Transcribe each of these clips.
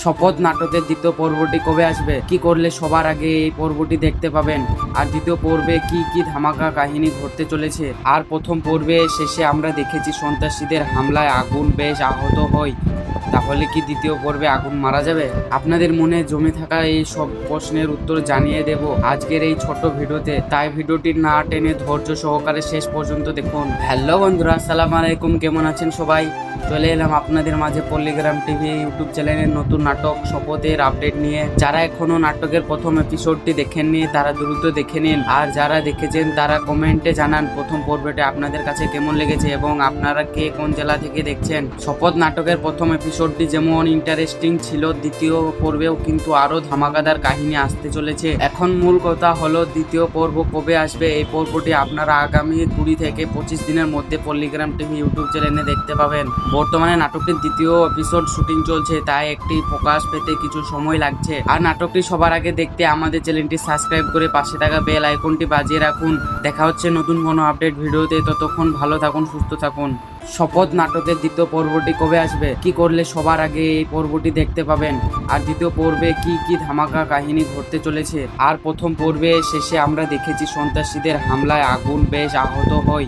শপথ নাটকের দ্বিতীয় পর্বটি কবে আসবে, কি করলে সবার আগে এই পর্বটি দেখতে পাবেন, আর দ্বিতীয় পর্বে কি কি ধামাকা কাহিনী ঘটতে চলেছে। আর প্রথম পর্বে শেষে আমরা দেখেছি সন্ত্রাসীদের হামলায় আগুন বেশ আহত হয়, তাহলে কি দ্বিতীয় পর্বে আগুন মারা যাবে? আপনাদের মনে জমে থাকা এই সব প্রশ্নের উত্তর জানিয়ে দেব আজকের এই ছোট ভিডিওতে, তাই ভিডিওটি না টেনে ধৈর্য সহকারে শেষ পর্যন্ত দেখুন। হ্যালো বন্ধুরা, আসসালামু আলাইকুম, কেমন আছেন সবাই? চলে এলাম আপনাদের মাঝে পল্লিগ্রাম টিভি ইউটিউব চ্যানেলের নতুন নাটক শপথের আপডেট নিয়ে। যারা এখনো নাটকের প্রথম এপিসোডটি দেখেননি তারা দ্রুত দেখে নিন, আর যারা দেখেছেন তারা কমেন্টে জানান প্রথম পর্বটি আপনাদের কাছে কেমন লেগেছে এবং আপনারা কে কোন জেলা থেকে দেখছেন। শপথ নাটকের প্রথম এপিসোডটি যেমন ইন্টারেস্টিং ছিল, দ্বিতীয় পর্বেও কিন্তু আরো ধামাকাদার কাহিনী আসতে চলেছে। এখন মূল কথা হলো দ্বিতীয় পর্ব কবে আসবে। এই পর্বটি আপনারা আগামী 20 থেকে 25 দিনের মধ্যে পল্লিগ্রাম টিভি ইউটিউব চ্যানেলে দেখতে পাবেন। বর্তমানে নাটকটির দ্বিতীয় এপিসোড শুটিং চলছে, তাই একটি প্রকাশ পেতে কিছু সময় লাগছে। আর নাটকটি সবার আগে দেখতে আমাদের চ্যানেলটি সাবস্ক্রাইব করে পাশে থাকা বেল আইকনটি বাজিয়ে রাখুন। দেখা হচ্ছে নতুন কোনো আপডেট ভিডিওতে, ততক্ষণ ভালো থাকুন, সুস্থ থাকুন। শপথ নাটকের দ্বিতীয় পর্বটি কবে আসবে, কি করলে সবার আগে এই পর্বটি দেখতে পাবেন, আর দ্বিতীয় পর্বে কি কি ধামাকা কাহিনী ঘটতে চলেছে। আর প্রথম পর্বে শেষে আমরা দেখেছি সন্ত্রাসীদের হামলায় আগুন বেশ আহত হয়,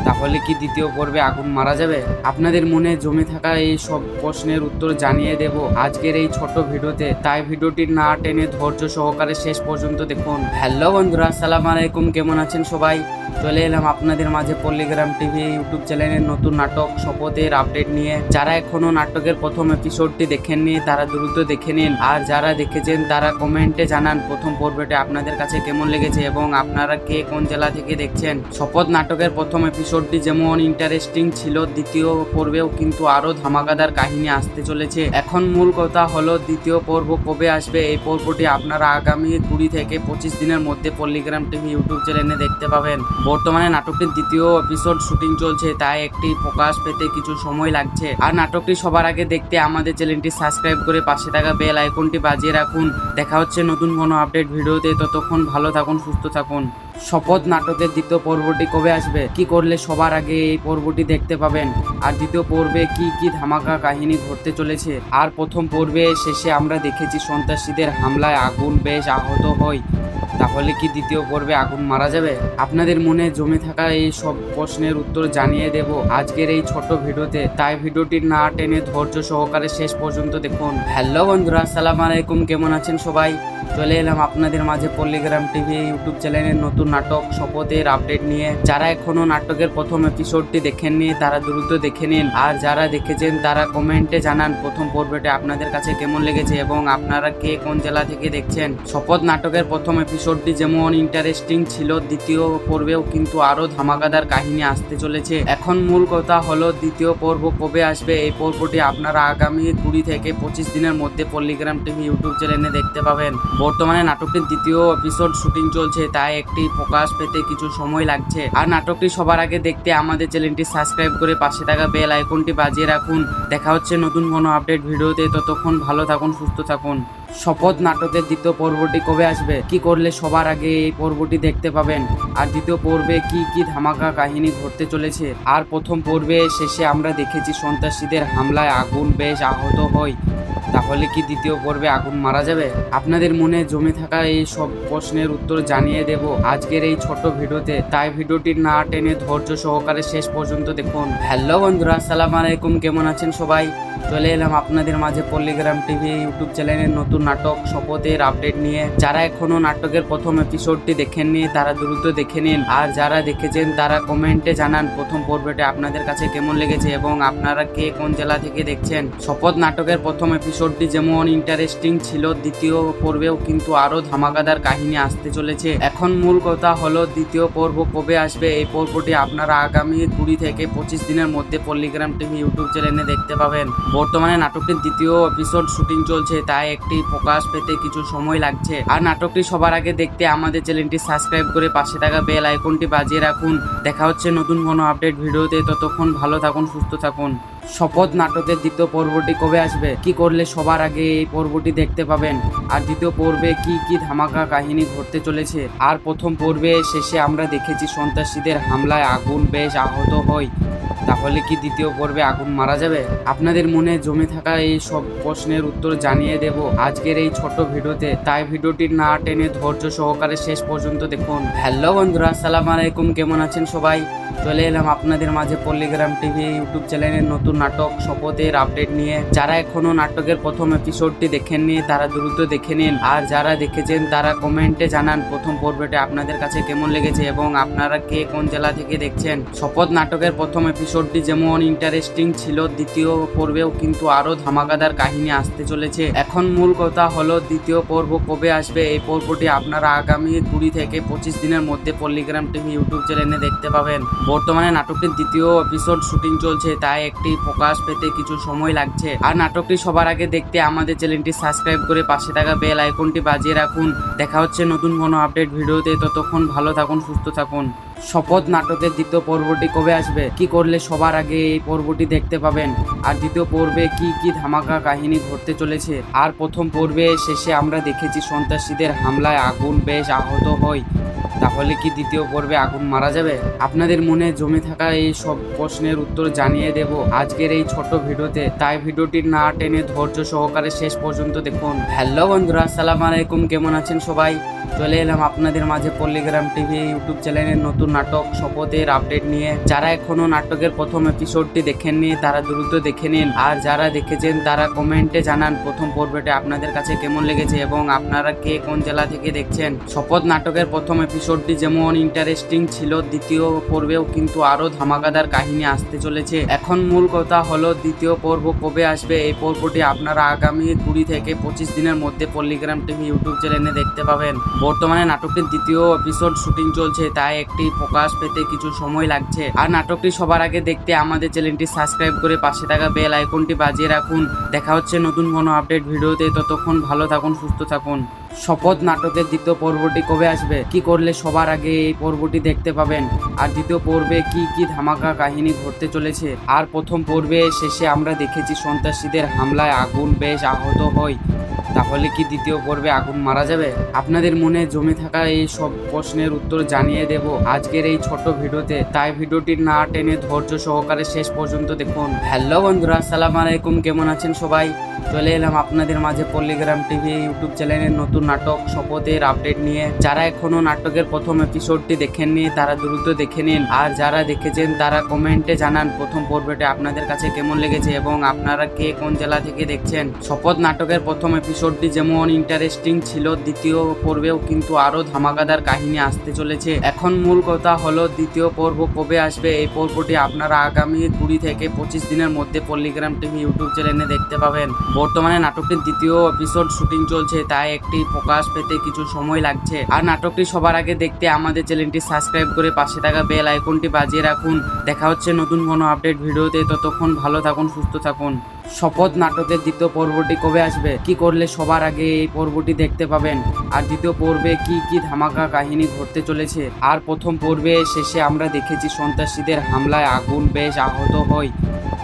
তাহলে কি দ্বিতীয় পর্বে আগুন মারা যাবে? আপনাদের মনে জমে থাকা এই সব প্রশ্নের উত্তর জানিয়ে দেব আজকের এই ছোট ভিডিওতে, তাই ভিডিওটি না টেনে ধৈর্য সহকারে শেষ পর্যন্ত দেখুন। হ্যালো বন্ধুরা, আসসালামু আলাইকুম, কেমন আছেন সবাই? চলে এলাম আপনাদের মাঝে পল্লিগ্রাম টিভি ইউটিউব চ্যানেলের নতুন নাটক শপথের আপডেট নিয়ে। যারা এখনো নাটকের প্রথম এপিসোডটি দেখেননি তারা দ্রুত দেখে নিন, আর যারা দেখেছেন তারা কমেন্টে জানান প্রথম পর্বটি আপনাদের কাছে কেমন লেগেছে এবং আপনারা কে কোন জেলা থেকে দেখছেন। শপথ নাটকের প্রথম এপিসোডটি যেমন ইন্টারেস্টিং ছিল, দ্বিতীয় পর্বেও কিন্তু আরো ধামাকাদার কাহিনী আসতে চলেছে। এখন মূল কথা হলো দ্বিতীয় পর্ব কবে আসবে। এই পর্বটি আপনারা আগামী 20 থেকে 25 দিনের মধ্যে পল্লিগ্রাম টিভি ইউটিউব চ্যানেলে দেখতে পাবেন। বর্তমানে নাটকটির দ্বিতীয় এপিসোড শুটিং চলছে, তাই একটি প্রকাশ পেতে কিছু সময় লাগছে। আর নাটকটি সবার আগে দেখতে আমাদের চ্যানেলটি সাবস্ক্রাইব করে পাশে থাকা বেল আইকনটি বাজিয়ে রাখুন। দেখা হচ্ছে নতুন কোনো আপডেট ভিডিওতে, ততক্ষণ ভালো থাকুন, সুস্থ থাকুন। শপথ নাটকের দ্বিতীয় পর্বটি কবে আসবে, কি করলে সবার আগে এই পর্বটি দেখতে পাবেন, আর দ্বিতীয় পর্বে কি কি ধামাকা কাহিনী ঘটতে চলেছে। আর প্রথম পর্বে শেষে আমরা দেখেছি সন্ত্রাসীদের হামলায় আগুন বেশ আহত হয়, তাহলে কি দ্বিতীয় পর্বে আগুন মারা যাবে? আপনাদের মনে জমে থাকা এই সব প্রশ্নের উত্তর জানিয়ে দেব আজকের এই ছোট ভিডিওতে, তাই ভিডিওটি না টেনে ধৈর্য সহকারে শেষ পর্যন্ত দেখুন। হ্যালো বন্ধুরা, আসসালামু আলাইকুম, কেমন আছেন সবাই? চলে এলাম আপনাদের মাঝে পল্লিগ্রাম টিভি ইউটিউব চ্যানেলের নতুন নাটক শপথের আপডেট নিয়ে। যারা এখনো নাটকের প্রথম এপিসোডটি দেখেননি তারা দ্রুত দেখে নিন, আর যারা দেখেছেন তারা কমেন্টে জানান প্রথম পর্বটি আপনাদের কাছে কেমন লেগেছে এবং আপনারা কে কোন জেলা থেকে দেখছেন। শপথ নাটকের প্রথম এপিসোডটি যেমন ইন্টারেস্টিং ছিল, দ্বিতীয় পর্বেও কিন্তু আরো ধামাকাদার কাহিনী আসতে চলেছে। এখন মূল কথা হলো দ্বিতীয় পর্ব কবে আসবে। এই পর্বটি আপনারা আগামী 20 থেকে 25 দিনের মধ্যে পল্লিগ্রাম টিভি ইউটিউব চ্যানেলে দেখতে পাবেন। বর্তমানে নাটকটির দ্বিতীয় এপিসোড শুটিং চলছে, তাই একটি প্রকাশ পেতে কিছু সময় লাগছে। আর নাটকটি সবার আগে দেখতে আমাদের চ্যানেলটি সাবস্ক্রাইব করে পাশে থাকা বেল আইকনটি বাজিয়ে রাখুন। দেখা হচ্ছে নতুন কোনো আপডেট ভিডিওতে, ততক্ষণ ভালো থাকুন, সুস্থ থাকুন। শপথ নাটকের দ্বিতীয় পর্বটি কবে আসবে, কি করলে সবার আগে এই পর্বটি দেখতে পাবেন, আর দ্বিতীয় পর্বে কি কি ধামাকা কাহিনী ঘটতে চলেছে। আর প্রথম পর্বে শেষে আমরা দেখেছি সন্ত্রাসীদের হামলায় আগুন বেশ আহত হয়, তাহলে কি দ্বিতীয় পর্বে আগুন মারা যাবে? আপনাদের মনে জমে থাকা এই সব প্রশ্নের উত্তর জানিয়ে দেব আজকের এই ছোট ভিডিওতে, তাই ভিডিওটি না টেনে ধৈর্য সহকারে শেষ পর্যন্ত দেখুন। হ্যালো বন্ধুরা, আসসালামু আলাইকুম, কেমন আছেন সবাই? চলে এলাম আপনাদের মাঝে পল্লিগ্রাম টিভি ইউটিউব চ্যানেলের নতুন নাটক শপথের আপডেট নিয়ে। যারা এখনো নাটকের প্রথম এপিসোডটি দেখেননি তারা দ্রুত দেখে নিন, আর যারা দেখেছেন তারা কমেন্টে জানান প্রথম পর্বটি আপনাদের কাছে কেমন লেগেছে এবং আপনারা কে কোন জেলা থেকে দেখছেন। শপথ নাটকের প্রথম এপিসোডটি যেমন ইন্টারেস্টিং ছিল, দ্বিতীয় পর্বেও কিন্তু আরো ধামাকাদার কাহিনী আসতে চলেছে। এখন মূল কথা হলো দ্বিতীয় পর্ব কবে আসবে। এই পর্বটি আপনারা আগামী 20 থেকে 25 দিনের মধ্যে পল্লিগ্রাম টিভি ইউটিউব চ্যানেলে দেখতে পাবেন। বর্তমানে নাটকটির দ্বিতীয় এপিসোড শুটিং চলছে, তাই একটি প্রকাশ পেতে কিছু সময় লাগছে। আর নাটকটি সবার আগে দেখতে আমাদের চ্যানেলটি সাবস্ক্রাইব করে পাশে থাকা বেল আইকনটি বাজিয়ে রাখুন। দেখা হচ্ছে নতুন কোনো আপডেট ভিডিওতে, ততক্ষণ ভালো থাকুন, সুস্থ থাকুন। শপথ নাটকের দ্বিতীয় পর্বটি কবে আসবে, কি করলে সবার আগে এই পর্বটি দেখতে পাবেন, আর দ্বিতীয় পর্বে কি কি ধামাকা কাহিনী ঘটতে চলেছে। আর প্রথম পর্বে শেষে আমরা দেখেছি সন্ত্রাসীদের হামলায় আগুন বেশ আহত হয়, তাহলে কি দ্বিতীয় পর্বে আগুন মারা যাবে? আপনাদের মনে জমে থাকা এই সব প্রশ্নের উত্তর জানিয়ে দেব আজকের এই ছোট ভিডিওতে, তাই ভিডিওটি না টেনে ধৈর্য সহকারে শেষ পর্যন্ত দেখুন। হ্যালো বন্ধুরা, আসসালামু আলাইকুম, কেমন আছেন সবাই? চলে এলাম আপনাদের মাঝে পল্লীগ্রাম টিভি ইউটিউব চ্যানেলের নতুন নাটক শপথের আপডেট নিয়ে। যারা এখনো নাটকের প্রথম এপিসোডটি দেখেননি তারা দ্রুত দেখে নিন, আর যারা দেখেছেন তারা কমেন্টে জানান প্রথম পর্বটি আপনাদের কাছে কেমন লেগেছে এবং আপনারা কে কোন জেলা থেকে দেখছেন। শপথ নাটকের প্রথম এপিসোডটি যেমন ইন্টারেস্টিং ছিল, দ্বিতীয় পর্বেও কিন্তু আরো ধামাকাদার কাহিনী আসতে চলেছে। এখন মূল কথা হলো দ্বিতীয় পর্ব কবে আসবে। এই পর্বটি আপনারা আগামী 20 থেকে 25 দিনের মধ্যে পল্লীগ্রাম টিভি ইউটিউব চ্যানেলে দেখতে পাবেন। বর্তমানে নাটকটির দ্বিতীয় এপিসোড শুটিং চলছে, তাই একটি প্রকাশ পেতে কিছু সময় লাগছে। আর নাটকটি সবার আগে দেখতে আমাদের চ্যানেলটি সাবস্ক্রাইব করে পাশে থাকা বেল আইকনটি বাজিয়ে রাখুন। দেখা হচ্ছে নতুন কোনো আপডেট ভিডিওতে, ততক্ষণ ভালো থাকুন, সুস্থ থাকুন। শপথ নাটকের দ্বিতীয় পর্বটি কবে আসবে, কি করলে সবার আগে এই পর্বটি দেখতে পাবেন, আর দ্বিতীয় পর্বে কি কি ধামাকা কাহিনী ঘটতে চলেছে। আর প্রথম পর্বে শেষে আমরা দেখেছি সন্ত্রাসীদের হামলায় আগুন বেশ আহত হয়, তাহলে কি দ্বিতীয় পর্বে আগুন মারা যাবে? আপনাদের মনে জমে থাকা এই সব প্রশ্নের উত্তর জানিয়ে দেব আজকের এই ছোট ভিডিওতে, তাই ভিডিওটি না টেনে ধৈর্য সহকারে শেষ পর্যন্ত দেখুন। হ্যালো বন্ধুরা, আসসালামু আলাইকুম, কেমন আছেন সবাই? চলে এলাম আপনাদের মাঝে পল্লীগ্রাম টিভি ইউটিউব চ্যানেলের নতুন নাটক শপথের আপডেট নিয়ে। যারা এখনো নাটকের প্রথম এপিসোডটি দেখেননি তারা দ্রুত দেখে নিন, আর যারা দেখেছেন তারা কমেন্টে জানান প্রথম পর্বটি আপনাদের কাছে কেমন লেগেছে এবং আপনারা কে কোন জেলা থেকে দেখছেন। শপথ নাটকের প্রথম এপিসোডটি যেমন ইন্টারেস্টিং ছিল, দ্বিতীয় পর্বেও কিন্তু আরো ধামাকাদার কাহিনী আসতে চলেছে। এখন মূল কথা হলো দ্বিতীয় পর্ব কবে আসবে। এই পর্বটি আপনারা আগামী 20 থেকে 25 দিনের মধ্যে পল্লীগ্রাম টিভি ইউটিউব চ্যানেলে দেখতে পাবেন। বর্তমানে নাটকটির দ্বিতীয় এপিসোড শুটিং চলছে, তাই একটি প্রকাশ পেতে কিছু সময় লাগছে। আর নাটকটি সবার আগে দেখতে আমাদের চ্যানেলটি সাবস্ক্রাইব করে পাশে থাকা বেল আইকনটি বাজিয়ে রাখুন। দেখা হচ্ছে নতুন কোনো আপডেট ভিডিওতে, ততক্ষণ ভালো থাকুন, সুস্থ থাকুন। শপথ নাটকের দ্বিতীয় পর্বটি কবে আসবে, কি করলে সবার আগে এই পর্বটি দেখতে পাবেন, আর দ্বিতীয় পর্বে কি কি ধামাকা কাহিনী ঘটতে চলেছে। আর প্রথম পর্বে শেষে আমরা দেখেছি সন্ত্রাসীদের হামলায় আগুন বেশ আহত হয়, তাহলে কি দ্বিতীয় পর্বে আগুন মারা যাবে? আপনাদের মনে জমে থাকা এই সব প্রশ্নের উত্তর জানিয়ে দেব আজকের এই ছোট ভিডিওতে, তাই ভিডিওটি না টেনে ধৈর্য সহকারে শেষ পর্যন্ত দেখুন। হ্যালো বন্ধুরা, আসসালামু আলাইকুম, কেমন আছেন সবাই? চলে এলাম আপনাদের মাঝে পল্লীগ্রাম টিভি ইউটিউব চ্যানেলের নতুন নাটক শপথের আপডেট নিয়ে। যারা এখনো নাটকের প্রথম এপিসোডটি দেখেননি তারা দ্রুত দেখে নিন, আর যারা দেখেছেন তারা কমেন্টে জানান প্রথম পর্বটি আপনাদের কাছে কেমন লেগেছে এবং আপনারা কে কোন জেলা থেকে দেখছেন। শপথ নাটকের প্রথম এপিসোডটি যেমন ইন্টারেস্টিং ছিল, দ্বিতীয় পর্বেও কিন্তু আরো ধামাকাদার কাহিনী আসতে চলেছে। এখন মূল কথা হলো দ্বিতীয় পর্ব কবে আসবে। এই পর্বটি আপনারা আগামী 20 থেকে 25 দিনের মধ্যে পল্লীগ্রাম টিভি ইউটিউব চ্যানেলে দেখতে পাবেন। বর্তমানে নাটকটির দ্বিতীয় এপিসোড শুটিং চলছে, তাই একটি প্রকাশ পেতে কিছু সময় লাগছে। আর নাটকটি সবার আগে দেখতে আমাদের চ্যানেলটি সাবস্ক্রাইব করে পাশে থাকা বেল আইকনটি বাজিয়ে রাখুন। দেখা হচ্ছে নতুন কোনো আপডেট ভিডিওতে, ততক্ষণ ভালো থাকুন, সুস্থ থাকুন। শপথ নাটকের দ্বিতীয় পর্বটি কবে আসবে, কি করলে সবার আগে এই পর্বটি দেখতে পাবেন, আর দ্বিতীয় পর্বে কি কি ধামাকা কাহিনী ঘটতে চলেছে। আর প্রথম পর্বে শেষে আমরা দেখেছি সন্ত্রাসীদের হামলায় আগুন বেশ আহত হয়,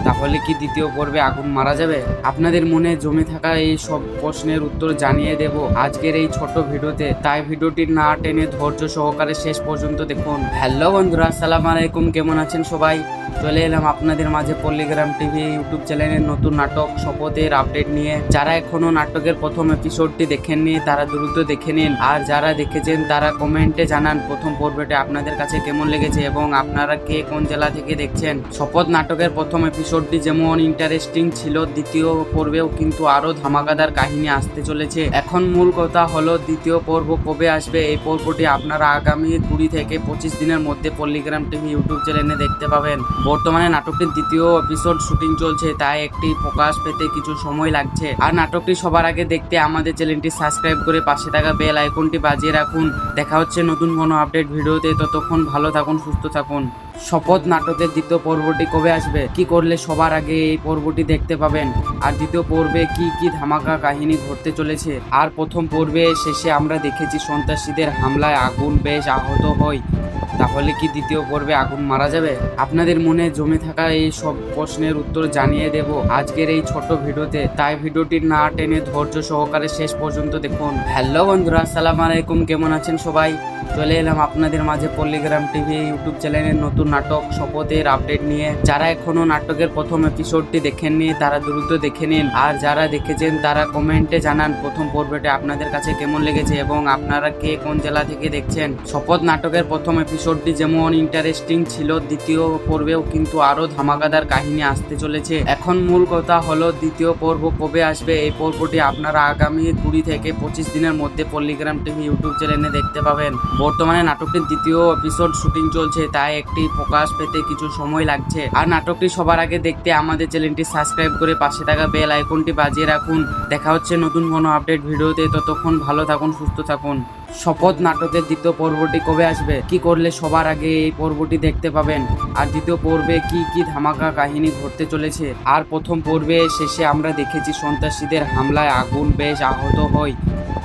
তাহলে কি দ্বিতীয় পর্বে আগুন মারা যাবে? আপনাদের মনে জমে থাকা এই সব প্রশ্নের উত্তর জানিয়ে দেব আজকের এই ছোট ভিডিওতে, তাই ভিডিওটি না টেনে ধৈর্য সহকারে শেষ পর্যন্ত দেখুন। হ্যালো বন্ধুরা, আসসালামু আলাইকুম, কেমন আছেন সবাই? চলে এলাম আপনাদের মাঝে পল্লীগ্রাম টিভি ইউটিউব চ্যানেলের নতুন নাটক শপথের আপডেট নিয়ে। যারা এখনো নাটকের প্রথম এপিসোডটি দেখেননি তারা দ্রুত দেখে নিন, আর যারা দেখেছেন তারা কমেন্টে জানান প্রথম পর্বটি আপনাদের কাছে কেমন লেগেছে এবং আপনারা কে কোন জেলা থেকে দেখছেন। শপথ নাটকের প্রথম এপিসোডটি যেমন ইন্টারেস্টিং ছিল, দ্বিতীয় পর্বেও কিন্তু আরো ধামাকাদার কাহিনী আসতে চলেছে। এখন মূল কথা হলো দ্বিতীয় পর্ব কবে আসবে। এই পর্বটি আপনারা আগামী 20 থেকে 25 দিনের মধ্যে পল্লীগ্রাম টিভি ইউটিউব চ্যানেলে দেখতে পাবেন। বর্তমানে নাটকটির দ্বিতীয় এপিসোড শুটিং চলছে, তাই একটি প্রকাশ পেতে কিছু সময় লাগছে। আর নাটকটি সবার আগে দেখতে আমাদের চ্যানেলটি সাবস্ক্রাইব করে পাশে থাকা বেল আইকনটি বাজিয়ে রাখুন। দেখা হচ্ছে নতুন কোনো আপডেট ভিডিওতে, ততক্ষণ ভালো থাকুন, সুস্থ থাকুন। শপথ নাটকের দ্বিতীয় পর্বটি কবে আসবে, কি করলে সবার আগে এই পর্বটি দেখতে পাবেন, আর দ্বিতীয় পর্বে কি কি ধামাকা কাহিনী ঘটতে চলেছে। আর প্রথম পর্বে শেষে আমরা দেখেছি সন্ত্রাসীদের হামলায় আগুন বেশ আহত হয়, তাহলে কি দ্বিতীয় পর্বে আগুন মারা যাবে? আপনাদের মনে জমে থাকা এই সব প্রশ্নের উত্তর জানিয়ে দেব আজকের এই ছোট ভিডিওতে, তাই ভিডিওটি না টেনে ধৈর্য সহকারে শেষ পর্যন্ত দেখুন। হ্যালো বন্ধুরা, আসসালামু আলাইকুম, কেমন আছেন সবাই? চলে এলাম আপনাদের মাঝে পল্লীগ্রাম টিভি ইউটিউব চ্যানেলের নতুন নাটক শপথের আপডেট নিয়ে। যারা এখনো নাটকের প্রথম এপিসোডটি দেখেননি তারা দ্রুত দেখে নিন, আর যারা দেখেছেন তারা কমেন্টে জানান প্রথম পর্বটি আপনাদের কাছে কেমন লেগেছে এবং আপনারা কে কোন জেলা থেকে দেখছেন। শপথ নাটকের প্রথম এপিসোডটি যেমন ইন্টারেস্টিং ছিল, দ্বিতীয় পর্বেও কিন্তু আরো ধামাকাদার কাহিনী আসতে চলেছে। এখন মূল কথা হলো দ্বিতীয় পর্ব কবে আসবে। এই পর্বটি আপনারা আগামী 20 থেকে 25 দিনের মধ্যে পল্লীগ্রাম টিভি ইউটিউব চ্যানেলে দেখতে পাবেন। বর্তমানে নাটকটির দ্বিতীয় এপিসোড শুটিং চলছে, তাই একটি প্রকাশ পেতে কিছু সময় লাগছে। আর নাটকটি সবার আগে দেখতে আমাদের চ্যানেলটি সাবস্ক্রাইব করে পাশে থাকা বেল আইকনটি বাজিয়ে রাখুন। দেখা হচ্ছে নতুন কোনো আপডেট ভিডিওতে, ততক্ষণ ভালো থাকুন, সুস্থ থাকুন। শপথ নাটকের দ্বিতীয় পর্বটি কবে আসবে, কি করলে সবার আগে এই পর্বটি দেখতে পাবেন, আর দ্বিতীয় পর্বে কি কি ধামাকা কাহিনী ঘটতে চলেছে। আর প্রথম পর্বে শেষে আমরা দেখেছি সন্ত্রাসীদের হামলায় আগুন বেশ আহত হয়,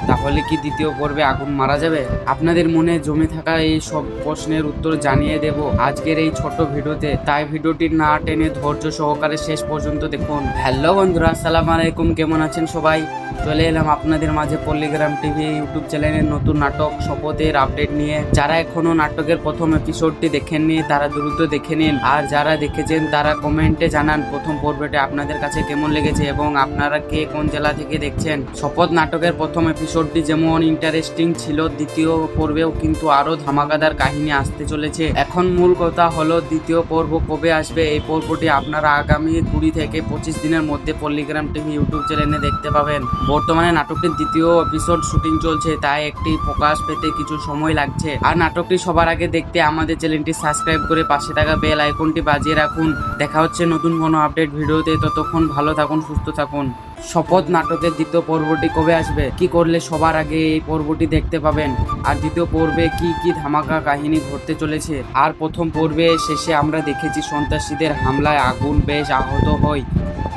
তাহলে কি দ্বিতীয় পর্বে আগুন মারা যাবে? আপনাদের মনে জমে থাকা এই সব প্রশ্নের উত্তর জানিয়ে দেব আজকের এই ছোট ভিডিওতে, তাই ভিডিওটি না টেনে ধৈর্য সহকারে শেষ পর্যন্ত দেখুন। হ্যালো বন্ধুরা, আসসালামু আলাইকুম, কেমন আছেন সবাই? চলে এলাম আপনাদের মাঝে পল্লীগ্রাম টিভি ইউটিউব চ্যানেলের নতুন নাটক শপথের আপডেট নিয়ে। যারা এখনো নাটকের প্রথম এপিসোডটি দেখেননি তারা দ্রুত দেখে নিন, আর যারা দেখেছেন তারা কমেন্টে জানান প্রথম পর্বটি আপনাদের কাছে কেমন লেগেছে এবং আপনারা কে কোন জেলা থেকে দেখছেন। শপথ নাটকের প্রথম এপিসোডটি যেমন ইন্টারেস্টিং ছিল, দ্বিতীয় পর্বেও কিন্তু আরো ধামাকাদার কাহিনী আসতে চলেছে। এখন মূল কথা হলো দ্বিতীয় পর্ব কবে আসবে। এই পর্বটি আপনারা আগামী 20 থেকে 25 দিনের মধ্যে পল্লীগ্রাম টিভি ইউটিউব চ্যানেলে দেখতে পাবেন। বর্তমানে নাটকটির দ্বিতীয় এপিসোড শুটিং চলছে, তাই একটি প্রকাশ পেতে কিছু সময় লাগছে। আর নাটকটি সবার আগে দেখতে আমাদের চ্যানেলটি সাবস্ক্রাইব করে পাশে থাকা বেল আইকনটি বাজিয়ে রাখুন। দেখা হচ্ছে নতুন কোনো আপডেট ভিডিওতে, ততক্ষণ ভালো থাকুন, সুস্থ থাকুন। শপথ নাটকের দ্বিতীয় পর্বটি কবে আসবে, কি করলে সবার আগে এই পর্বটি দেখতে পাবেন, আর দ্বিতীয় পর্বে কি কি ধামাকা কাহিনী ঘটতে চলেছে। আর প্রথম পর্বে শেষে আমরা দেখেছি সন্ত্রাসীদের হামলায় আগুন বেশ আহত হয়,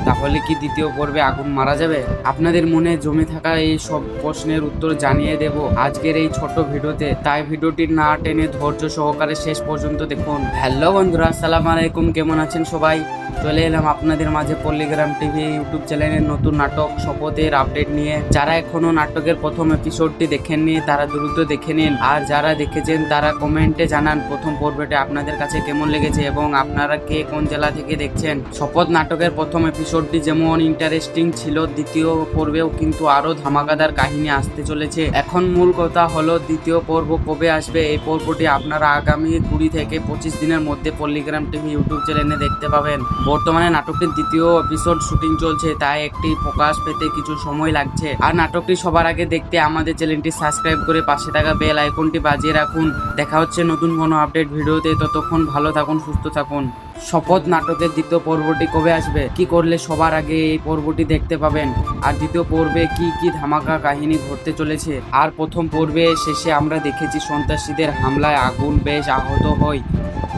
তাহলে কি দ্বিতীয় পর্বে আগুন মারা যাবে? আপনাদের মনে জমে থাকা এই সব প্রশ্নের উত্তর জানিয়ে দেব আজকের এই ছোট ভিডিওতে, তাই ভিডিওটি না টেনে ধৈর্য সহকারে শেষ পর্যন্ত দেখুন। হ্যালো বন্ধুরা, আসসালামু আলাইকুম, কেমন আছেন সবাই? চলে এলাম আপনাদের মাঝে পল্লীগ্রাম টিভি ইউটিউব চ্যানেলের নতুন নাটক শপথের আপডেট নিয়ে। যারা এখনো নাটকের প্রথম এপিসোডটি দেখেননি তারা দ্রুত দেখে নিন, আর যারা দেখেছেন তারা কমেন্টে জানান প্রথম পর্বটি আপনাদের কাছে কেমন লেগেছে এবং আপনারা কে কোন জেলা থেকে দেখছেন। শপথ নাটকের প্রথম এপিসোডটি যেমন ইন্টারেস্টিং ছিল, দ্বিতীয় পর্বেও কিন্তু আরো ধামাকাদার কাহিনী আসতে চলেছে। এখন মূল কথা হলো দ্বিতীয় পর্ব কবে আসবে। এই পর্বটি আপনারা আগামী 20 থেকে 25 দিনের মধ্যে পল্লীগ্রাম টিভি ইউটিউব চ্যানেলে দেখতে পাবেন। বর্তমানে নাটকটির দ্বিতীয় এপিসোড শুটিং চলছে, তাই একটি প্রকাশ পেতে কিছু সময় লাগছে। আর নাটকটি সবার আগে দেখতে আমাদের চ্যানেলটি সাবস্ক্রাইব করে পাশে থাকা বেল আইকনটি বাজিয়ে রাখুন। দেখা হচ্ছে নতুন কোনো আপডেট ভিডিওতে, ততক্ষণ ভালো থাকুন, সুস্থ থাকুন। শপথ নাটকের দ্বিতীয় পর্বটি কবে আসবে, কি করলে সবার আগে এই পর্বটি দেখতে পাবেন, আর দ্বিতীয় পর্বে কি কি ধামাকা কাহিনী ঘটতে চলেছে। আর প্রথম পর্বে শেষে আমরা দেখেছি সন্ত্রাসীদের হামলায় আগুন বেশ আহত হয়,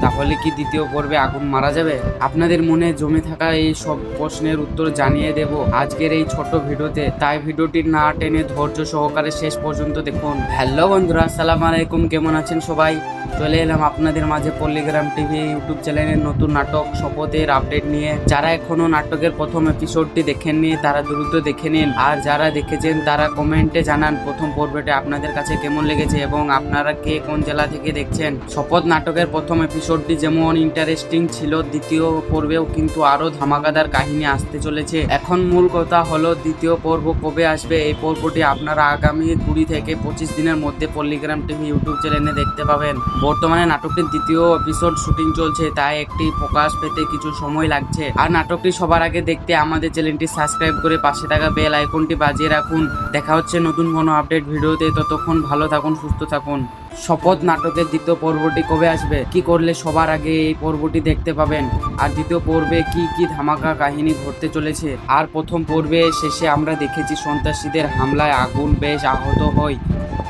তাহলে কি দ্বিতীয় পর্বে আগুন মারা যাবে? আপনাদের মনে জমে থাকা এই সব প্রশ্নের উত্তর জানিয়ে দেব আজকের এই ছোট ভিডিওতে, তাই ভিডিওটি না টেনে ধৈর্য সহকারে শেষ পর্যন্ত দেখুন। হ্যালো বন্ধুরা, আসসালামু আলাইকুম, কেমন আছেন সবাই? চলে এলাম আপনাদের মাঝে পল্লীগ্রাম টিভি ইউটিউব চ্যানেলের নতুন নাটক শপথের আপডেট নিয়ে। যারা এখনো নাটকের প্রথম এপিসোডটি দেখেননি তারা দ্রুত দেখে নিন, আর যারা দেখেছেন তারা কমেন্টে জানান প্রথম পর্বটি আপনাদের কাছে কেমন লেগেছে এবং আপনারা কে কোন জেলা থেকে দেখছেন। শপথ নাটকের প্রথম এপিসোডটি যেমন ইন্টারেস্টিং ছিল, দ্বিতীয় পর্বেও কিন্তু আরো ধামাকাদার কাহিনী আসতে চলেছে। এখন মূল কথা হলো দ্বিতীয় পর্ব কবে আসবে। এই পর্বটি আপনারা আগামী 20 থেকে 25 দিনের মধ্যে পল্লীগ্রাম টিভি ইউটিউব চ্যানেলে দেখতে পাবেন। বর্তমানে নাটকটির দ্বিতীয় এপিসোড শুটিং চলছে, তাই একটি প্রকাশ পেতে কিছু সময় লাগছে। আর নাটকটি সবার আগে দেখতে আমাদের চ্যানেলটি সাবস্ক্রাইব করে পাশে থাকা বেল আইকনটি বাজিয়ে রাখুন। দেখা হচ্ছে নতুন কোনো আপডেট ভিডিওতে, ততক্ষণ ভালো থাকুন, সুস্থ থাকুন। শপথ নাটকের দ্বিতীয় পর্বটি কবে আসবে, কি করলে সবার আগে এই পর্বটি দেখতে পাবেন, আর দ্বিতীয় পর্বে কি কি ধামাকা কাহিনী ঘটতে চলেছে। আর প্রথম পর্বে শেষে আমরা দেখেছি সন্ত্রাসীদের হামলায় আগুন বেশ আহত হয়,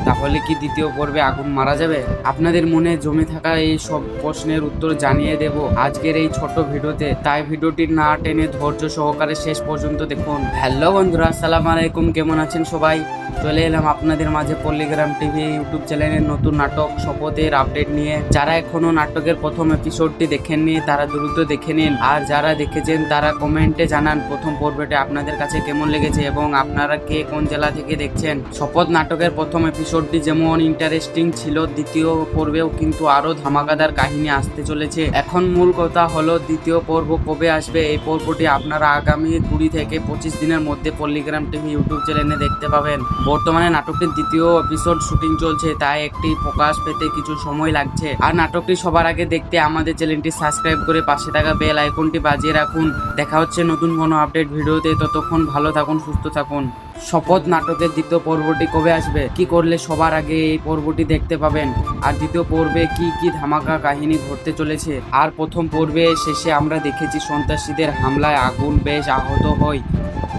তাহলে কি দ্বিতীয় পর্বে আগুন মারা যাবে? আপনাদের মনে জমে থাকা এই সব প্রশ্নের উত্তর জানিয়ে দেব আজকের এই ছোট ভিডিওতে, তাই ভিডিওটি না টেনে ধৈর্য সহকারে শেষ পর্যন্ত দেখুন। হ্যালো বন্ধুরা, আসসালামু আলাইকুম, কেমন আছেন সবাই? চলে এলাম আপনাদের মাঝে পল্লীগ্রাম টিভি ইউটিউব চ্যানেলের নতুন নাটক শপথের আপডেট নিয়ে। যারা এখনো নাটকের প্রথম এপিসোডটি দেখেননি তারা দ্রুত দেখে নিন, আর যারা দেখেছেন তারা কমেন্টে জানান প্রথম পর্বটি আপনাদের কাছে কেমন লেগেছে এবং আপনারা কে কোন জেলা থেকে দেখছেন। শপথ নাটকের প্রথম এপিসোডটি যেমন ইন্টারেস্টিং ছিল, দ্বিতীয় পর্বেও কিন্তু আরো ধামাকাদার কাহিনী আসতে চলেছে। এখন মূল কথা হলো দ্বিতীয় পর্ব কবে আসবে। এই পর্বটি আপনারা আগামী 20 থেকে 25 দিনের মধ্যে পল্লীগ্রাম টিভি ইউটিউব চ্যানেলে দেখতে পাবেন। বর্তমানে নাটকটির দ্বিতীয় এপিসোড শুটিং চলছে, তাই একটি প্রকাশ পেতে কিছু সময় লাগছে। আর নাটকটি সবার আগে দেখতে আমাদের চ্যানেলটি সাবস্ক্রাইব করে পাশে থাকা বেল আইকনটি বাজিয়ে রাখুন। দেখা হচ্ছে নতুন কোনো আপডেট ভিডিওতে, ততক্ষণ ভালো থাকুন, সুস্থ থাকুন। শপথ নাটকের দ্বিতীয় পর্বটি কবে আসবে, কি করলে সবার আগে এই পর্বটি দেখতে পাবেন, আর দ্বিতীয় পর্বে কি কি ধামাকা কাহিনী ঘটতে চলেছে। আর প্রথম পর্বে শেষে আমরা দেখেছি সন্ত্রাসীদের হামলায় আগুন বেশ আহত হয়,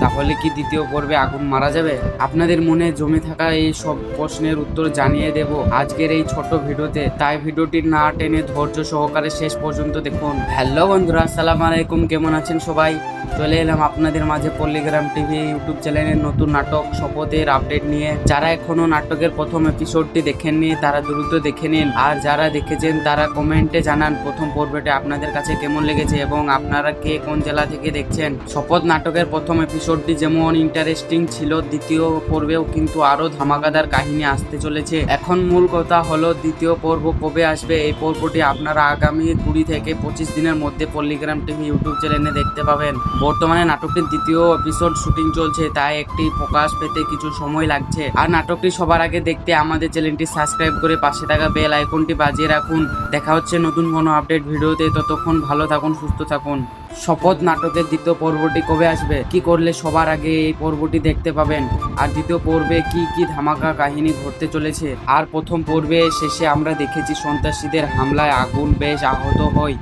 তাহলে কি দ্বিতীয় পর্বে আগুন মারা যাবে? আপনাদের মনে জমে থাকা এই সব প্রশ্নের উত্তর জানিয়ে দেব আজকের এই ছোট ভিডিওতে, তাই ভিডিওটি না টেনে ধৈর্য সহকারে শেষ পর্যন্ত দেখুন। হ্যালো বন্ধুরা, আসসালামু আলাইকুম, কেমন আছেন সবাই? চলে এলাম আপনাদের মাঝে পল্লীগ্রাম টিভি ইউটিউব চ্যানেলের নতুন নাটক শপথের আপডেট নিয়ে। যারা এখনো নাটকের প্রথম এপিসোডটি দেখেননি তারা দ্রুত দেখে নিন, আর যারা দেখেছেন তারা কমেন্টে জানান প্রথম পর্বটি আপনাদের কাছে কেমন লেগেছে এবং আপনারা কে কোন জেলা থেকে দেখছেন। শপথ নাটকের প্রথম এপিসোডটি যেমন ইন্টারেস্টিং ছিল, দ্বিতীয় পর্বেও কিন্তু আরো ধামাকাদার কাহিনী আসতে চলেছে। এখন মূল কথা হলো দ্বিতীয় পর্ব কবে আসবে। এই পর্বটি আপনারা আগামী 20 থেকে 25 দিনের মধ্যে পল্লীগ্রাম টিভি ইউটিউব চ্যানেলে দেখতে পাবেন। বর্তমানে নাটকটির দ্বিতীয় এপিসোড শুটিং চলছে, তাই একটি প্রকাশ পেতে কিছু সময় লাগছে। আর নাটকটি সবার আগে দেখতে আমাদের চ্যানেলটি সাবস্ক্রাইব করে পাশে থাকা বেল আইকনটি বাজিয়ে রাখুন। দেখা হচ্ছে নতুন কোনো আপডেট ভিডিওতে, ততক্ষণ ভালো থাকুন, সুস্থ থাকুন। শপথ নাটকের দ্বিতীয় পর্বটি কবে আসবে, কি করলে সবার আগে এই পর্বটি দেখতে পাবেন, আর দ্বিতীয় পর্বে কি কি ধামাকা কাহিনী ঘটতে চলেছে। আর প্রথম পর্বে শেষে আমরা দেখেছি সন্ত্রাসীদের হামলায় আগুন বেশ আহত হয়,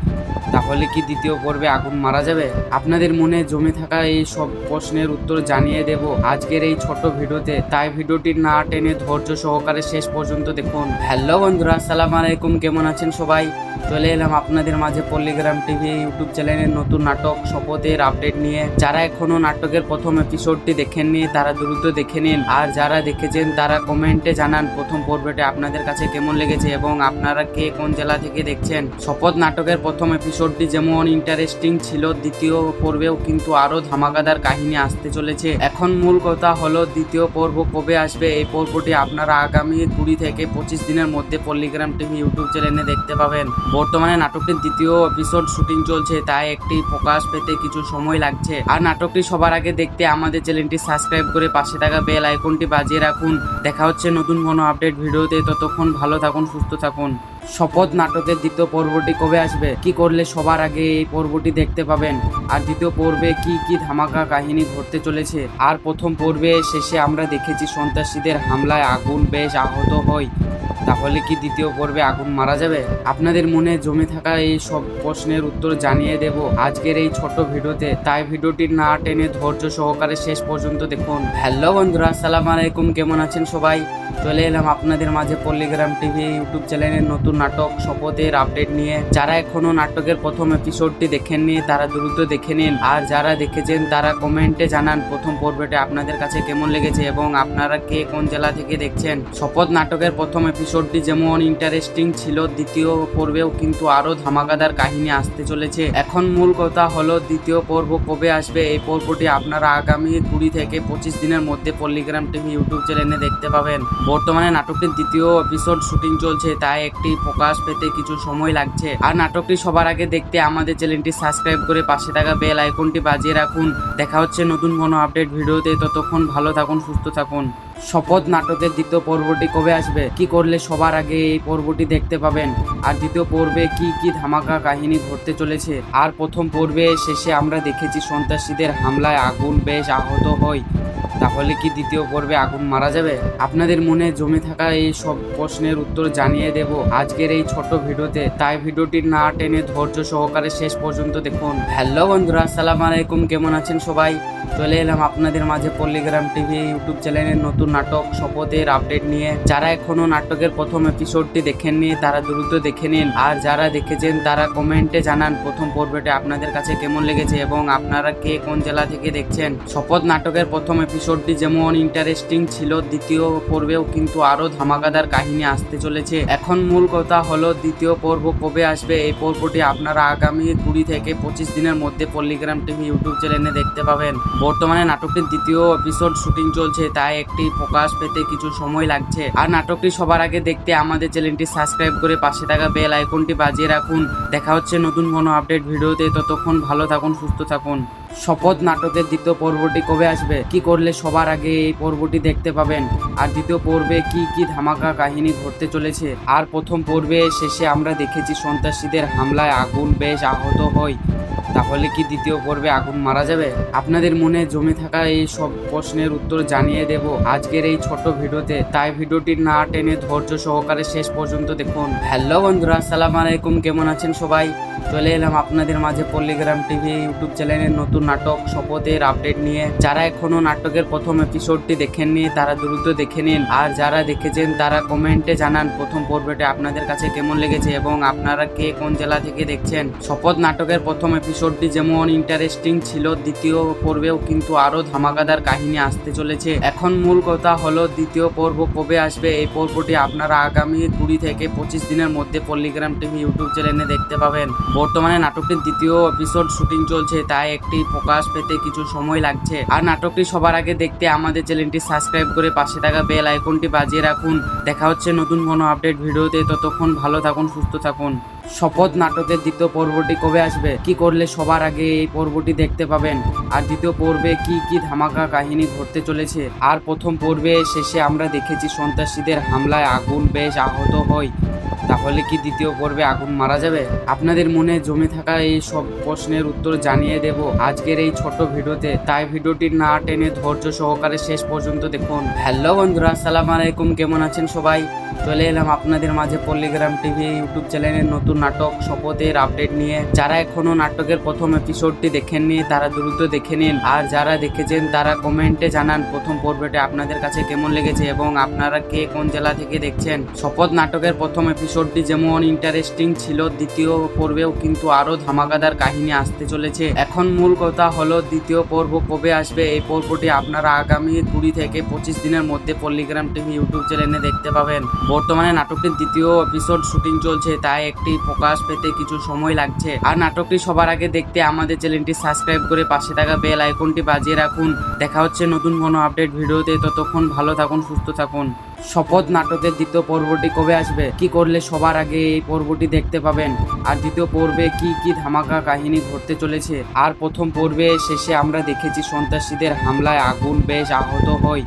তাহলে কি দ্বিতীয় পর্বে আগুন মারা যাবে? আপনাদের মনে জমে থাকা এই সব প্রশ্নের উত্তর জানিয়ে দেব আজকের এই ছোট ভিডিওতে, তাই ভিডিওটি না টেনে ধৈর্য সহকারে শেষ পর্যন্ত দেখুন। হ্যালো বন্ধুরা, আসসালামু আলাইকুম, কেমন আছেন সবাই? চলে এলাম আপনাদের মাঝে পল্লীগ্রাম টিভি ইউটিউব চ্যানেলের নতুন নাটক শপথের আপডেট নিয়ে। যারা এখনো নাটকের প্রথম এপিসোডটি দেখেননি তারা দ্রুত দেখে নিন, আর যারা দেখেছেন তারা কমেন্টে জানান প্রথম পর্বটি আপনাদের কাছে কেমন লেগেছে এবং আপনারা কে কোন জেলা থেকে দেখছেন। শপথ নাটকের প্রথম এপিসোডটি যেমন ইন্টারেস্টিং ছিল, দ্বিতীয় পর্বেও কিন্তু আরো ধামাকাদার কাহিনী আসতে চলেছে। এখন মূল কথা হলো দ্বিতীয় পর্ব কবে আসবে। এই পর্বটি আপনারা আগামী 20 থেকে 25 দিনের মধ্যে পল্লীগ্রাম টিভি ইউটিউব চ্যানেলে দেখতে পাবেন। বর্তমানে নাটকটির দ্বিতীয় এপিসোড শুটিং চলছে, তাই একটি প্রকাশ পেতে কিছু সময় লাগছে। আর নাটকটি সবার আগে দেখতে আমাদের চ্যানেলটি সাবস্ক্রাইব করে পাশে থাকা বেল আইকনটি বাজিয়ে রাখুন। দেখা হচ্ছে নতুন কোনো আপডেট ভিডিওতে, ততক্ষণ ভালো থাকুন, সুস্থ থাকুন। শপথ নাটকের দ্বিতীয় পর্বটি কবে আসবে, কি করলে সবার আগে এই পর্বটি দেখতে পাবেন, আর দ্বিতীয় পর্বে কি কি ধামাকা কাহিনী ঘটতে চলেছে। আর প্রথম পর্বে শেষে আমরা দেখেছি সন্ত্রাসীদের হামলায় আগুন বেশ আহত হয়, তাহলে কি দ্বিতীয় পর্বে আগুন মারা যাবে? আপনাদের মনে জমে থাকা এই সব প্রশ্নের উত্তর জানিয়ে দেব আজকের এই ছোট ভিডিওতে, তাই ভিডিওটি না টেনে ধৈর্য সহকারে শেষ পর্যন্ত দেখুন। হ্যালো বন্ধুরা, আসসালামু আলাইকুম, কেমন আছেন সবাই? চলে এলাম আপনাদের মাঝে পল্লীগ্রাম টিভি ইউটিউব চ্যানেলের নতুন নাটক শপথের আপডেট নিয়ে। যারা এখনো নাটকের প্রথম এপিসোডটি দেখেননি তারা দ্রুত দেখে নিন, আর যারা দেখেছেন তারা কমেন্টে জানান প্রথম পর্বটি আপনাদের কাছে কেমন লেগেছে এবং আপনারা কে কোন জেলা থেকে দেখছেন। শপথ নাটকের প্রথম এপিসোডটি যেমন ইন্টারেস্টিং ছিল, দ্বিতীয় পর্বেও কিন্তু আরো ধামাকাদার কাহিনী আসতে চলেছে। এখন মূল কথা হলো দ্বিতীয় পর্ব কবে আসবে। এই পর্বটি আপনারা আগামী 20 থেকে 25 দিনের মধ্যে পল্লীগ্রাম টিভি ইউটিউব চ্যানেলে দেখতে পাবেন। বর্তমানে নাটকটির দ্বিতীয় এপিসোড শুটিং চলছে, তাই একটি প্রকাশ পেতে কিছু সময় লাগছে। আর নাটকটি সবার আগে দেখতে আমাদের চ্যানেলটি সাবস্ক্রাইব করে পাশে থাকা বেল আইকনটি বাজিয়ে রাখুন। দেখা হচ্ছে নতুন কোনো আপডেট ভিডিওতে, ততক্ষণ ভালো থাকুন, সুস্থ থাকুন। শপথ নাটকের দ্বিতীয় পর্বটি কবে আসবে, কি করলে সবার আগে এই পর্বটি দেখতে পাবেন, আর দ্বিতীয় পর্বে কি কি ধামাকা কাহিনী ঘটতে চলেছে। আর প্রথম পর্বে শেষে আমরা দেখেছি সন্ত্রাসীদের হামলায় আগুন বেশ আহত হয়, তাহলে কি দ্বিতীয় পর্বে আগুন মারা যাবে? আপনাদের মনে জমে থাকা এই সব প্রশ্নের উত্তর জানিয়ে দেব আজকের এই ছোট ভিডিওতে, তাই ভিডিওটি না টেনে ধৈর্য সহকারে শেষ পর্যন্ত দেখুন। হ্যালো বন্ধুরা, আসসালামু আলাইকুম, কেমন আছেন সবাই? চলে এলাম আপনাদের মাঝে পল্লীগ্রাম টিভি ইউটিউব চ্যানেলের নতুন নাটক শপথের আপডেট নিয়ে। যারা এখনো নাটকের প্রথম এপিসোডটি দেখেননি তারা দ্রুত দেখে নিন, আর যারা দেখেছেন তারা কমেন্টে জানান প্রথম পর্বটি আপনাদের কাছে কেমন লেগেছে এবং আপনারা কে কোন জেলা থেকে দেখছেন। শপথ নাটকের প্রথম এপিসোডটি যেমন ইন্টারেস্টিং ছিল, দ্বিতীয় পর্বেও কিন্তু আরো ধামাকাদার কাহিনী আসতে চলেছে। এখন মূল কথা হলো দ্বিতীয় পর্ব কবে আসবে। এই পর্বটি আপনারা আগামী 20 থেকে 25 দিনের মধ্যে পল্লিগ্রাম টিভি ইউটিউব চ্যানেলে দেখতে পাবেন। বর্তমানে নাটকটির দ্বিতীয় এপিসোড শুটিং চলছে, তাই একটি প্রকাশ পেতে কিছু সময় লাগছে। আর নাটকটি সবার আগে দেখতে আমাদের চ্যানেলটি সাবস্ক্রাইব করে পাশে থাকা বেল আইকনটি বাজিয়ে রাখুন। দেখা হচ্ছে নতুন কোনো আপডেট ভিডিওতে, ততক্ষণ ভালো থাকুন, সুস্থ থাকুন। শপথ নাটকের দ্বিতীয় পর্বটি কবে আসবে, কি করলে সবার আগে এই পর্বটি দেখতে পাবেন, আর দ্বিতীয় পর্বে কি কি ধামাকা কাহিনী ঘটতে চলেছে। আর প্রথম পর্বে শেষে আমরা দেখেছি সন্ত্রাসীদের হামলায় আগুন বেশ আহত হয়, তাহলে কি দ্বিতীয় পর্বে আগুন মারা যাবে? আপনাদের মনে জমে থাকা এই সব প্রশ্নের উত্তর জানিয়ে দেব আজকের এই ছোট ভিডিওতে, তাই ভিডিওটি না টেনে ধৈর্য সহকারে শেষ পর্যন্ত দেখুন। হ্যালো বন্ধুরা, আসসালামু আলাইকুম, কেমন আছেন সবাই? চলে এলাম আপনাদের মাঝে পল্লিগ্রাম টিভি ইউটিউব চ্যানেলের নতুন নাটক শপথের আপডেট নিয়ে। যারা এখনো নাটকের প্রথম এপিসোডটি দেখেননি তারা দ্রুত দেখে নিন, আর যারা দেখেছেন তারা কমেন্টে জানান প্রথম পর্বটি আপনাদের কাছে কেমন লেগেছে এবং আপনারা কে কোন জেলা থেকে দেখছেন। শপথ নাটকের প্রথম এপিসোডটি যেমন ইন্টারেস্টিং ছিল, দ্বিতীয় পর্বেও কিন্তু আরো ধামাকাদার কাহিনী আসতে চলেছে। এখন মূল কথা হলো দ্বিতীয় পর্ব কবে আসবে। এই পর্বটি আপনারা আগামী 20 থেকে 25 দিনের মধ্যে পল্লিগ্রাম টিভি ইউটিউব চ্যানেলে দেখতে পাবেন। বর্তমানে নাটকটির দ্বিতীয় এপিসোড শুটিং চলছে, তাই একটি প্রকাশ পেতে কিছু সময় লাগছে। আর নাটকটি সবার আগে দেখতে আমাদের চ্যানেলটি সাবস্ক্রাইব করে পাশে থাকা বেল আইকনটি বাজিয়ে রাখুন। দেখা হচ্ছে নতুন কোনো আপডেট ভিডিওতে, ততক্ষণ ভালো থাকুন, সুস্থ থাকুন। শপথ নাটকের দ্বিতীয় পর্বটি কবে আসবে, কি করলে সবার আগে এই পর্বটি দেখতে পাবেন, আর দ্বিতীয় পর্বে কি কি ধামাকা কাহিনী ঘটতে চলেছে। আর প্রথম পর্বে শেষে আমরা দেখেছি সন্ত্রাসীদের হামলায় আগুন বেশ আহত হয়, তাহলে কি দ্বিতীয় পর্বে আগুন মারা যাবে? আপনাদের মনে জমে থাকা এই সব প্রশ্নের উত্তর জানিয়ে দেব আজকের এই ছোট ভিডিওতে, তাই ভিডিওটি না টেনে ধৈর্য সহকারে শেষ পর্যন্ত দেখুন। হ্যালো বন্ধুরা, আসসালামু আলাইকুম, কেমন আছেন সবাই? চলে এলাম আপনাদের মাঝে পল্লিগ্রাম টিভি ইউটিউব চ্যানেলের নতুন নাটক শপথের আপডেট নিয়ে। যারা এখনো নাটকের প্রথম এপিসোডটি দেখেননি তারা দ্রুত দেখে নিন, আর যারা দেখেছেন তারা কমেন্টে জানান প্রথম পর্বটি আপনাদের কাছে কেমন লেগেছে এবং আপনারা কে কোন জেলা থেকে দেখছেন। শপথ নাটকের প্রথম এপিসোডটি যেমন ইন্টারেস্টিং ছিল, দ্বিতীয় পর্বেও কিন্তু আরো ধামাকাদার কাহিনী আসতে চলেছে। এখন মূল কথা হলো দ্বিতীয় পর্ব কবে আসবে। এই পর্বটি আপনারা আগামী 20 থেকে 25 দিনের মধ্যে পল্লিগ্রাম টিভি ইউটিউব চ্যানেলে দেখতে পাবেন। বর্তমানে নাটকটির দ্বিতীয় এপিসোড শুটিং চলছে, তাই একটি প্রকাশ পেতে কিছু সময় লাগছে। আর নাটকটি সবার আগে দেখতে আমাদের চ্যানেলটি সাবস্ক্রাইব করে পাশে থাকা বেল আইকনটি বাজিয়ে রাখুন। দেখা হচ্ছে নতুন কোনো আপডেট ভিডিওতে, ততক্ষণ ভালো থাকুন, সুস্থ থাকুন। শপথ নাটকের দ্বিতীয় পর্বটি কবে আসবে, কি করলে সবার আগে এই পর্বটি দেখতে পাবেন, আর দ্বিতীয় পর্বে কি কি ধামাকা কাহিনী ঘটতে চলেছে। আর প্রথম পর্বে শেষে আমরা দেখেছি সন্ত্রাসীদের হামলায় আগুন বেশ আহত হয়,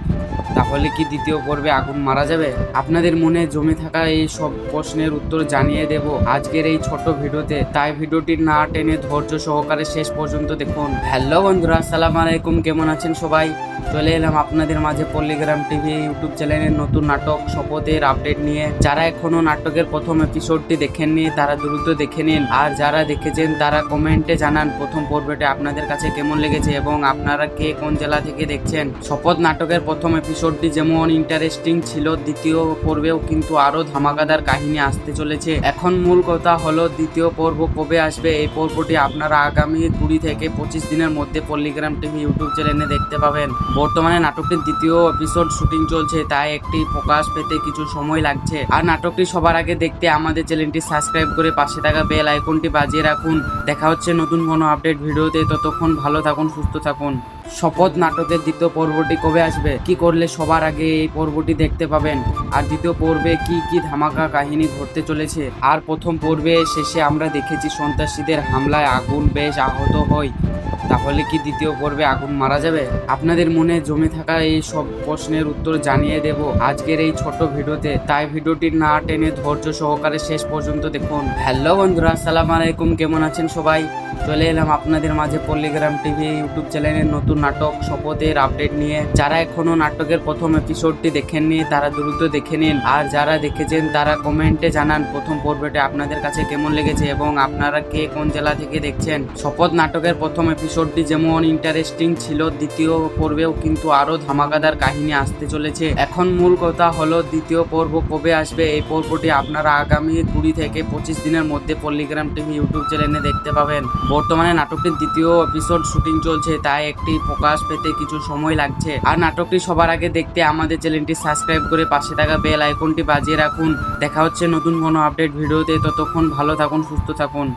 তাহলে কি দ্বিতীয় পর্বে আগুন মারা যাবে? আপনাদের মনে জমে থাকা এই সব প্রশ্নের উত্তর জানিয়ে দেব আজকের এই ছোট ভিডিওতে, তাই ভিডিওটি না টেনে ধৈর্য সহকারে শেষ পর্যন্ত দেখুন। হ্যালো বন্ধুরা, আসসালামু আলাইকুম, কেমন আছেন সবাই? চলে এলাম আপনাদের মাঝে পল্লিগ্রাম টিভি ইউটিউব চ্যানেলের নতুন নাটক শপথের আপডেট নিয়ে। যারা এখনো নাটকের প্রথম এপিসোডটি দেখেননি তারা দ্রুত দেখে নিন, আর যারা দেখেছেন তারা কমেন্টে জানান প্রথম পর্বটি আপনাদের কাছে কেমন লেগেছে এবং আপনারা কে কোন জেলা থেকে দেখছেন। শপথ নাটকের প্রথম এপিসোডটি যেমন ইন্টারেস্টিং ছিল, দ্বিতীয় পর্বেও কিন্তু আরো ধামাকাদার কাহিনী আসতে চলেছে। এখন মূল কথা হলো দ্বিতীয় পর্ব কবে আসবে। এই পর্বটি আপনারা আগামী 20 থেকে 25 দিনের মধ্যে পল্লিগ্রাম টিভি ইউটিউব চ্যানেলে দেখতে পাবেন। বর্তমানে নাটকটির দ্বিতীয় এপিসোড শুটিং চলছে, তাই একটি প্রকাশ পেতে কিছু সময় লাগছে। আর নাটকটি সবার আগে দেখতে আমাদের চ্যানেলটি সাবস্ক্রাইব করে পাশে থাকা বেল আইকনটি বাজিয়ে রাখুন। দেখা হচ্ছে নতুন কোনো আপডেট ভিডিওতে, ততক্ষণ ভালো থাকুন, সুস্থ থাকুন। শপথ নাটকের দ্বিতীয় পর্বটি কবে আসবে, কি করলে সবার আগে এই পর্বটি দেখতে পাবেন, আর দ্বিতীয় পর্বে কি কি ধামাকা কাহিনী ঘটতে চলেছে। আর প্রথম পর্বে শেষে আমরা দেখেছি সন্ত্রাসীদের হামলায় আগুন বেশ আহত হয়, তাহলে কি দ্বিতীয় পর্বে আগুন মারা যাবে? আপনাদের মনে জমে থাকা এই সব প্রশ্নের উত্তর জানিয়ে দেব আজকের এই ছোট ভিডিওতে, তাই ভিডিওটি না টেনে ধৈর্য সহকারে শেষ পর্যন্ত দেখুন। হ্যালো বন্ধুরা, আসসালামু আলাইকুম, কেমন আছেন সবাই? চলে এলাম আপনাদের মাঝে পল্লিগ্রাম টিভি ইউটিউব চ্যানেলের নতুন নাটক শপথের আপডেট নিয়ে। যারা এখনো নাটকের প্রথম এপিসোডটি দেখেননি তারা দ্রুত দেখে নিন, আর যারা দেখেছেন তারা কমেন্টে জানান প্রথম পর্বটি আপনাদের কাছে কেমন লেগেছে এবং আপনারা কে কোন জেলা থেকে দেখছেন। শপথ নাটকের প্রথম এপিসোড এপিসোডটি যেমন ইন্টারেস্টিং ছিল, দ্বিতীয় পর্বেও কিন্তু আরো ধামাকাদার কাহিনী আসতে চলেছে। এখন মূল কথা হলো দ্বিতীয় পর্ব কবে আসবে। এই পর্বটি আপনারা আগামী 20 থেকে 25 দিনের মধ্যে পল্লিগ্রাম টিভি ইউটিউব চ্যানেলে দেখতে পাবেন। বর্তমানে নাটকটির দ্বিতীয় এপিসোড শুটিং চলছে, তাই একটি প্রকাশ পেতে কিছু সময় লাগছে। আর নাটকটি সবার আগে দেখতে আমাদের চ্যানেলটি সাবস্ক্রাইব করে পাশে থাকা বেল আইকনটি বাজিয়ে রাখুন। দেখা হচ্ছে নতুন কোনো আপডেট ভিডিওতে, ততক্ষণ ভালো থাকুন, সুস্থ থাকুন।